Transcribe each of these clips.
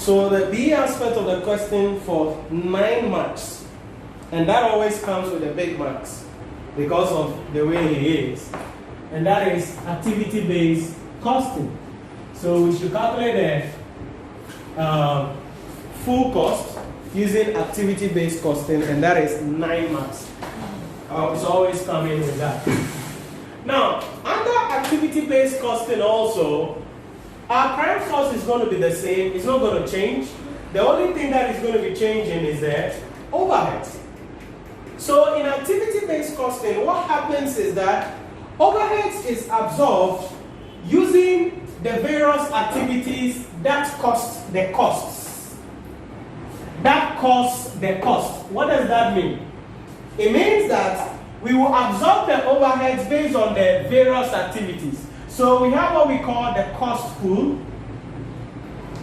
So the B aspect of the question for 9 marks, and that always comes with the big marks because of the way he is, and that is activity-based costing. So we should calculate the full cost using activity-based costing, and that is 9 marks. It's always coming with that. Now, under activity-based costing also, our prime cost is going to be the same. It's not going to change. The only thing that is going to be changing is the overhead. So in activity-based costing, what happens is that overheads is absorbed using the various activities that cost the costs. That costs the cost. What does that mean? It means that we will absorb the overheads based on the various activities. So we have what we call the cost pool,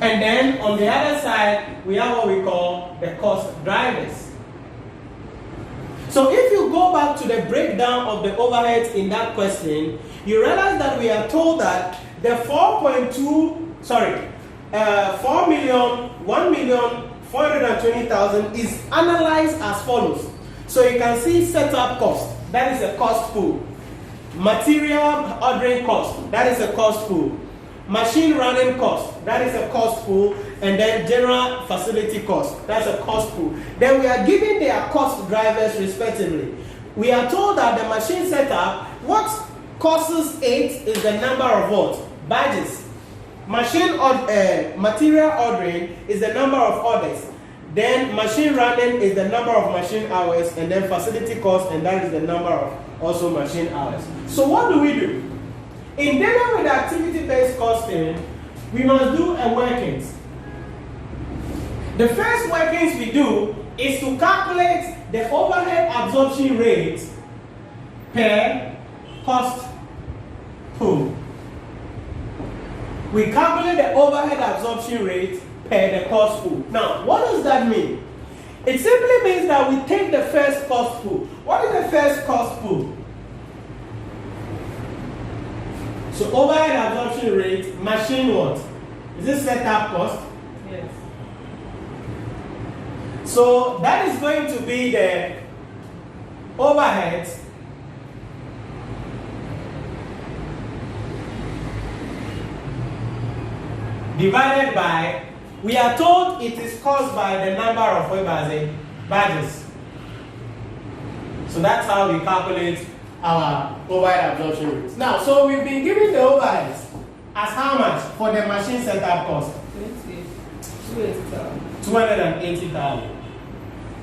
and then on the other side we have what we call the cost drivers. So if you go back to the breakdown of the overheads in that question, you realize that we are told that the 4,420,000 is analyzed as follows. So you can see setup cost, that is a cost pool. Material ordering cost, that is a cost pool. Machine running cost, that is a cost pool. And then general facility cost, that's a cost pool. Then we are given their cost drivers respectively. We are told that the machine setup, what costs 8 is the number of what? Badges. Material ordering is the number of orders. Then machine running is the number of machine hours, and then facility cost, and that is the number of also machine hours. So what do we do? In dealing with activity-based costing, we must do a workings. The first workings we do is to calculate the overhead absorption rate per cost pool. We calculate the overhead absorption rate per the cost pool. Now, what does that mean? It simply means that we take the first cost pool. What is the first cost pool? So overhead absorption rate, machine what? Is it setup cost? Yes. So that is going to be the overhead divided by, we are told it is caused by the number of badges. So that's how we calculate our overhead absorption rates. Now, so we've been given the overheads as how much for the machine setup cost? 280,000.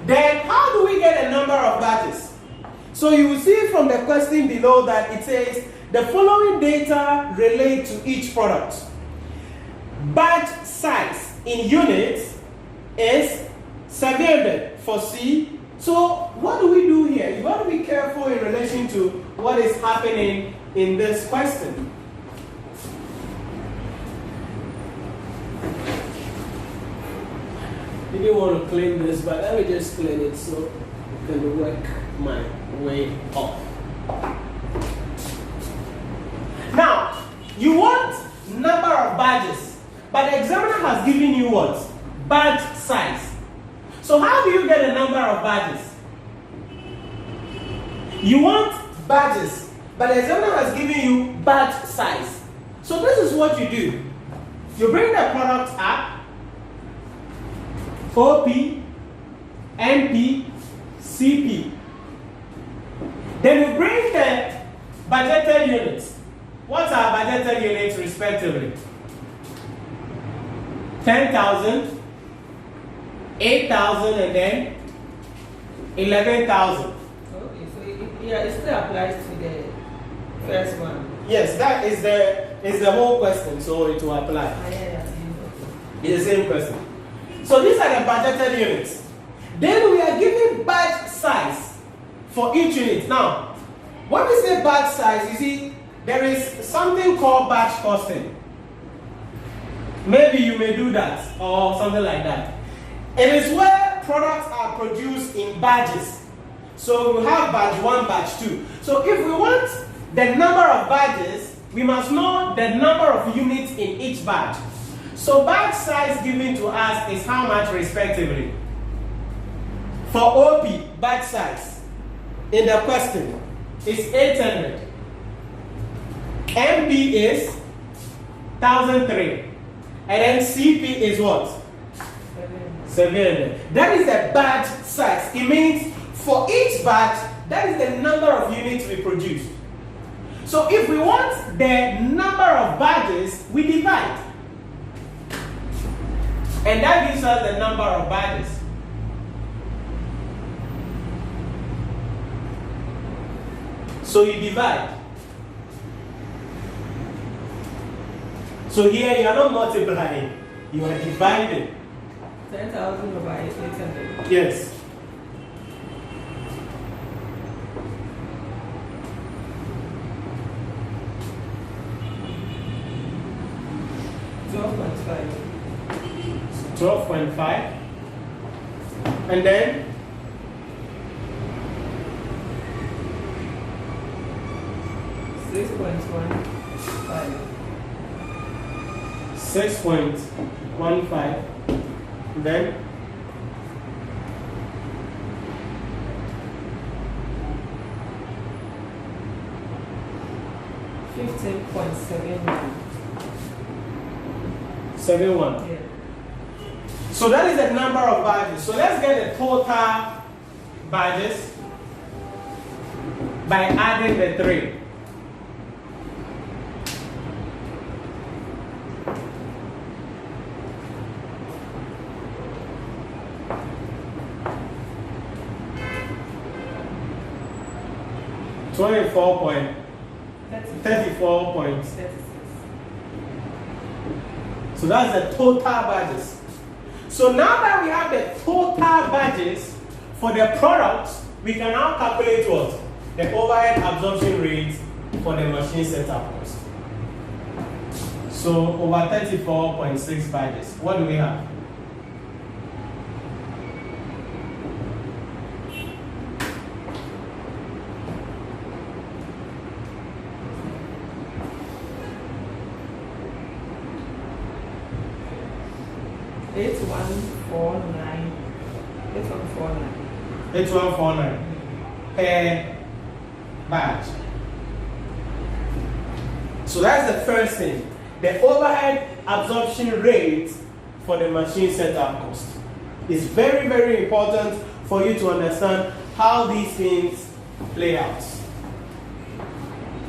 Then how do we get a number of badges? So you will see from the question below that it says the following data relate to each product. Badge size in units is 700 for C. So what do we do here? You want to be careful in relation to what is happening in this question. I didn't want to clean this, but let me just clean it so I can work my way up. Now, you want number of badges, but the examiner has given you what? Badge size. So how do you get a number of badges? You want badges, but the examiner has given you badge size. So this is what you do. You bring the product up, OP, NP, CP. Then you bring the budgeted units. What are budgeted units respectively? 10,000, 8,000, and then 11,000. Okay, so it still applies to the first one. Yes, that is the whole question, so it will apply. It's the same question. So these are the budgeted units. Then we are giving batch size for each unit. Now, when we say batch size, you see, there is something called batch costing. Maybe you may do that or something like that. It is where products are produced in batches. So we have batch 1, batch 2. So if we want the number of batches, we must know the number of units in each batch. So batch size given to us is how much respectively? For OP, batch size in the question is 800. MP is 1003. And then CP is what? 700. That is the batch size. It means for each batch, that is the number of units we produce. So if we want the number of batches, we divide. And that gives us the number of batches. So you divide. So here you are not multiplying, you are dividing. 10,000 over 800. Yes. $12.5. And then 6.15. Then 15.71. 71. Yeah. So that is the number of badges. So let's get the total badges by adding the 3. $34.36. So that's the total badges. So now that we have the total badges for the products, we can now calculate what? The overhead absorption rate for the machine setup cost. So over 34.6 badges. What do we have? $8149 per batch. So that's the first thing. The overhead absorption rate for the machine setup cost. It's very, very important for you to understand how these things play out.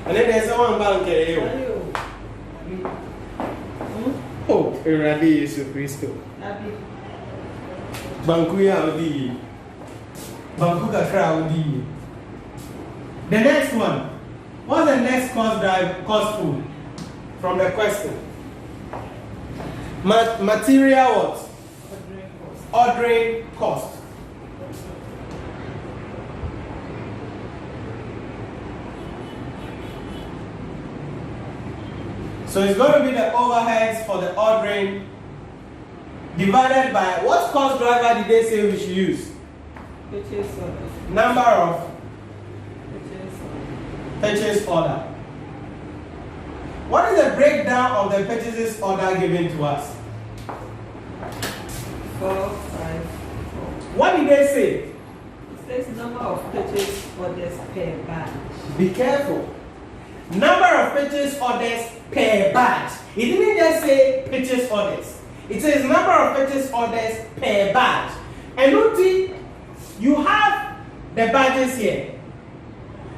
And then there's one bank here. Oh, Eradi Yesu Christo. Bankuya Odi. Bankuka Kraudi. The next one. What's the next cost pool from the question? Material what? Ordering cost. So it's going to be the overheads for the ordering divided by what cost driver did they say we should use? Number of purchase order. What is the breakdown of the purchases order given to us? 4, 5, 4. What did they say? It says number of purchase orders per batch. Be careful. Number of purchase orders per batch. It didn't just say purchase orders. It says number of purchase orders per batch. And note, you have the batches here.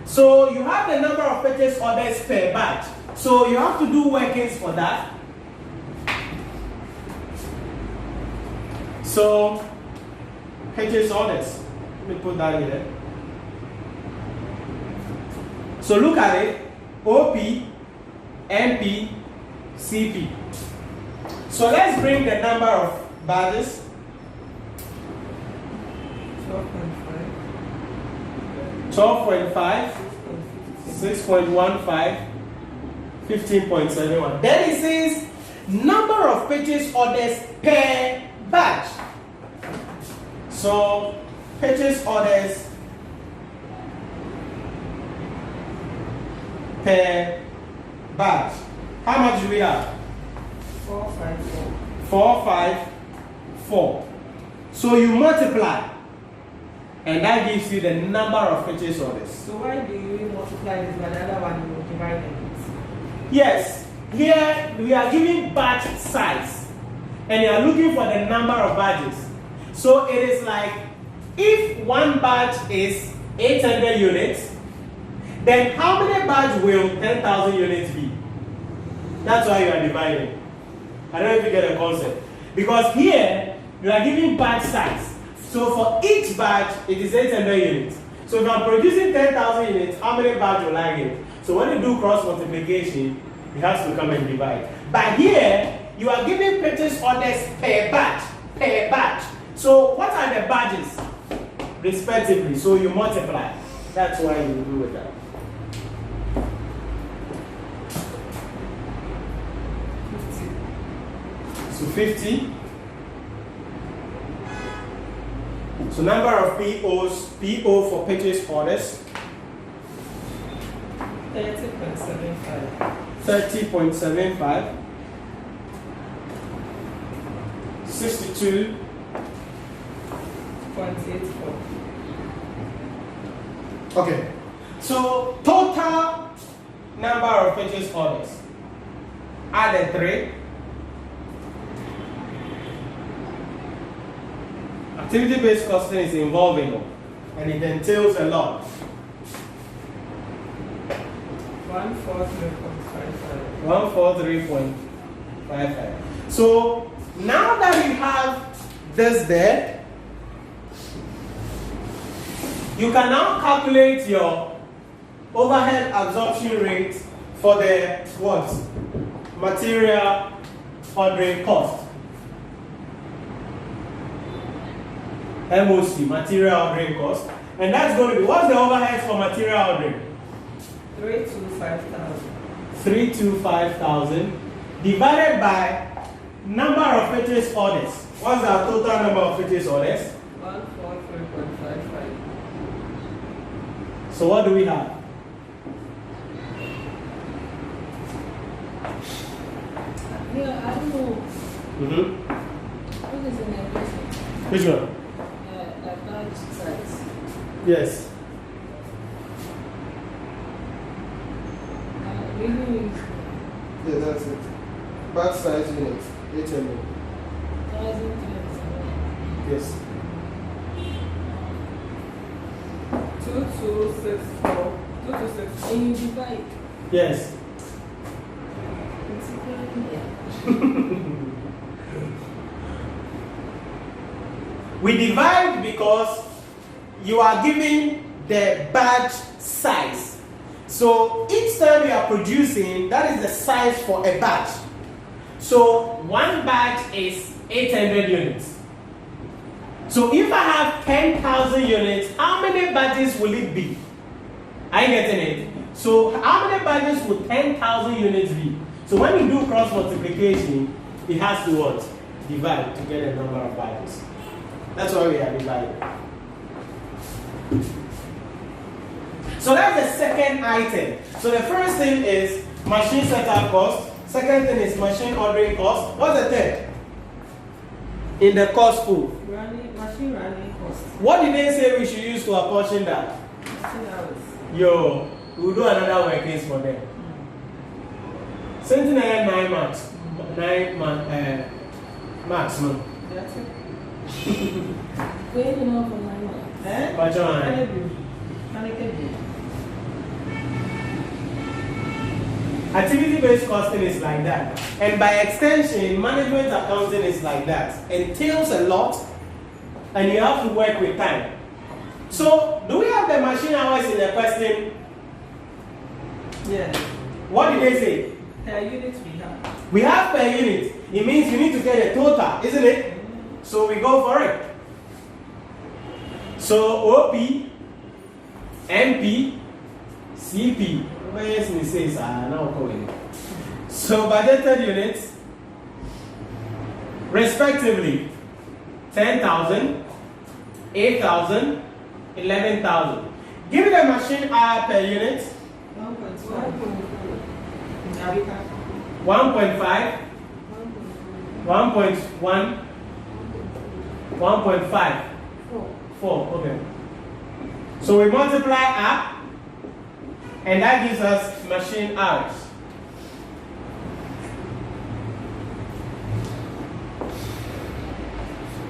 So you have the number of purchase orders per batch. So you have to do workings for that. So purchase orders. Let me put that here. So look at it. OP, MP, CP. So let's bring the number of badges. 12.5, 6.15, 15.71. Then it says number of purchase orders per batch. So purchase orders per batch. How much do we have? 4, 454. 454. So you multiply, and that gives you the number of purchase orders. So why do you multiply this by the other one you will divide it? Yes, here we are giving batch size, and you are looking for the number of batches. So it is like, if one batch is 800 units, then how many batch will 10,000 units be? That's why you are dividing. I don't know if you get the concept. Because here, you are giving batch size. So for each batch, it is 800 units. So if I'm producing 10,000 units, how many batch will I get? So when you do cross multiplication, it has to come and divide. But here, you are giving purchase orders per batch. Per batch. So what are the batches? Respectively. So you multiply. That's why you do with that. 50. So number of POs, PO for purchase orders. 30.75. 30.75. 62.84. Okay. So total number of purchase orders. Add the 3. Activity-based costing is involving, and it entails a lot. 143.55. 143.55. So now that you have this there, you can now calculate your overhead absorption rate for the what? Material ordering cost. MOC, material ordering cost. And that's going to be, what's the overhead for material ordering? 325,000. 325,000 divided by number of purchase orders. What's our total number of purchase orders? 143.55. So what do we have? Yeah, I don't know. What is the name? Which one? Batch size. Yes. Really? Yeah, that's it. Batch size unit, 800. 1,000. Yes. 2264. 2264. And you divide. Yes. It's equal. We divide because you are given the batch size. So each time you are producing, that is the size for a batch. So one batch is 800 units. So if I have 10,000 units, how many batches will it be? Are you getting it? So how many batches would 10,000 units be? So when you do cross multiplication, it has to what? Divide to get a number of batches. That's why we are dividing. So that's the second item. So the first thing is machine setup cost. Second thing is machine ordering cost. What's the third? In the cost pool. Machine running cost. What did they say we should use to apportion that? 16 hours. Yo, we'll do another workings for them. 9 months. 9 months maximum. That's it. Wait, you know, for 9 months. Eh? But activity-based costing is like that. And by extension, management accounting is like that. It entails a lot, and you have to work with time. So, do we have the machine hours in the question? Yeah. What did they say? Per unit we have. We have per unit. It means you need to get a total, isn't it? So we go for it. So OP, MP, CP. So budgeted units, respectively, 10,000, 8,000, 11,000. Give me the machine hour per unit. 1.5. 1.5. 1.1, 1.5, 4, okay. So we multiply up, and that gives us machine hours.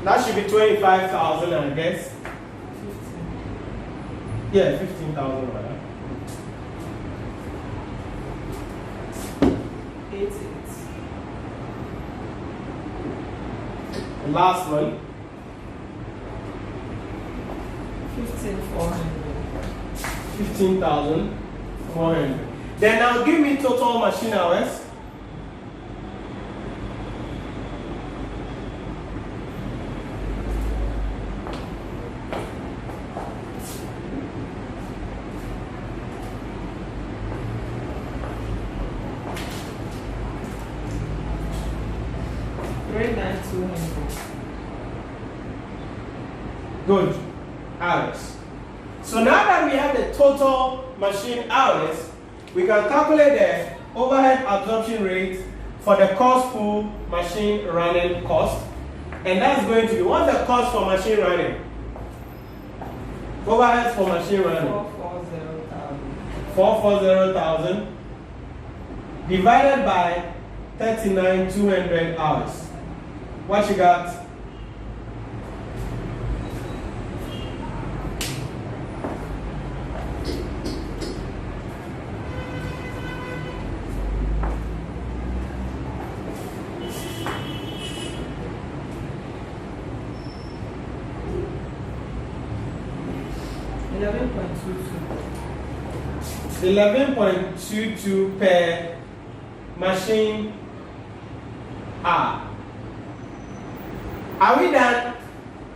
That should be 25,000, I guess. Yeah, 15,000, right? 8. The last one. 15,400. 15,400. Then now give me total machine hours. Good. Hours. So now that we have the total machine hours, we can calculate the overhead absorption rate for the cost per machine running cost. And that's going to be, what's the cost for machine running? Overheads for machine running. 440,000 divided by 39,200 hours. What you got? $11.22 per machine hour. Are we done?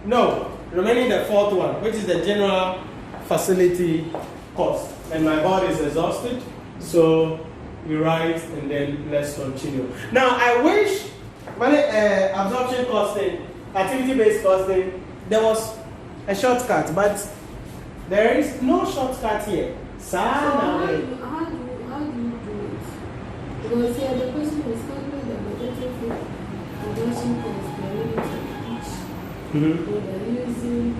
No. Remaining the fourth one, which is the general facility cost. And my body is exhausted, so we write and then let's continue. Now, I wish when absorption costing, activity-based costing, there was a shortcut, but there is no shortcut here. So how do you do it? Because here the question is calculate the budgeted production cost per unit of each. So they're using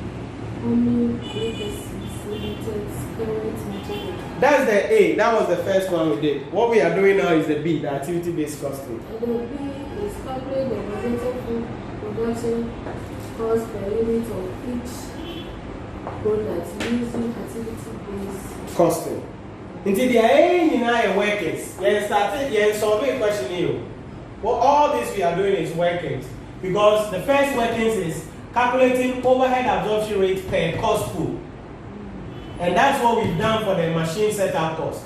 only limited current material. That's the A. That was the first one we did. What we are doing now is the B, the activity-based costing. And the B is calculate the budgeted production cost per unit of each product using activity-based costing. Until the A in our workings, you started, you solve a question here. Well, all this we are doing is workings because the first workings is calculating overhead absorption rate per cost pool. And that's what we've done for the machine setup cost.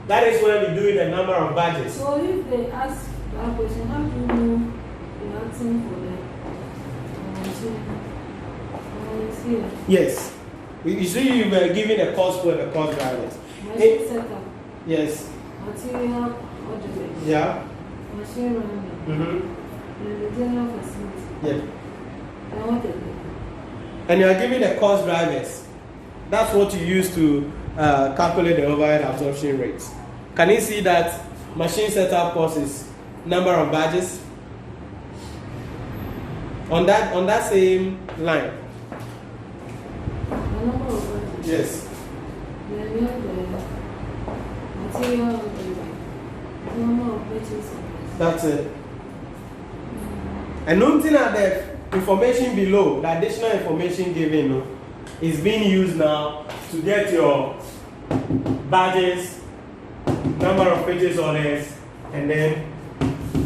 That is where we do the number of badges. So if they ask that question, how do you know you're asking for the machine? Yes. You see, you were giving the cost for the cost drivers. Machine setup. Yes. Material ordering. Yeah. Machine running. And the general facility. Yeah. And what again? And you are giving the cost drivers. That's what you use to calculate the overhead absorption rates. Can you see that machine setup cost is number of badges? On that same line. The number of badges. Yes. Then you have the material ordering. The number of purchases. That's it. And nothing at the information below, the additional information given, is being used now to get your badges, number of purchase orders, and then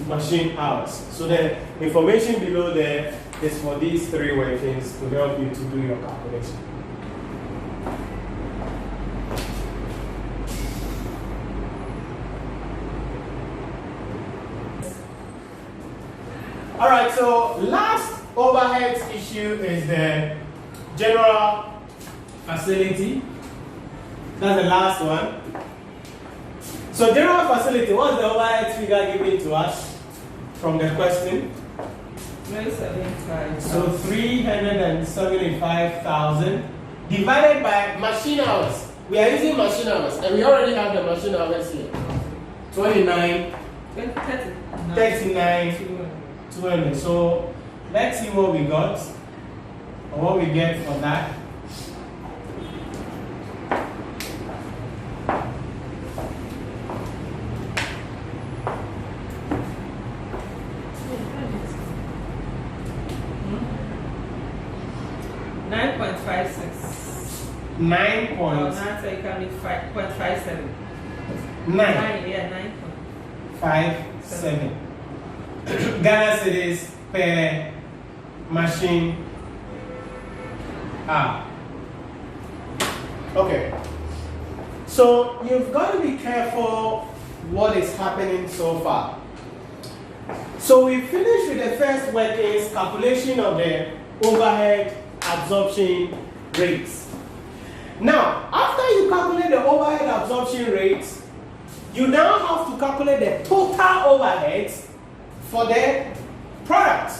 machine hours. So the information below there is for these three workings to help you to do your calculation. All right, so last overhead issue is the general facility. That's the last one. So general facility, what's the overhead figure given to us from the question? 375. So 375,000 divided by machine hours. We are using machine hours, and we already have the machine hours here. 29, 39, 200. So let's see what we got or what we get for that. Nine points. No, so it can be 5.57. 9. Yeah, 9.57. Ghana cedis per machine. Okay. So you've got to be careful what is happening so far. So we finished with the first workings, calculation of the overhead absorption rates. Now, after you calculate the overhead absorption rates, you now have to calculate the total overheads for the product.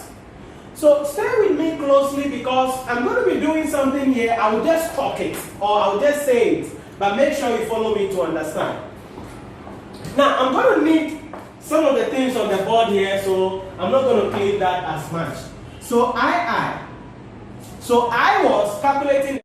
So stay with me closely because I'm going to be doing something here. I will just talk it or I will just say it, but make sure you follow me to understand. Now, I'm going to need some of the things on the board here, so I'm not going to clean that as much. So I was calculating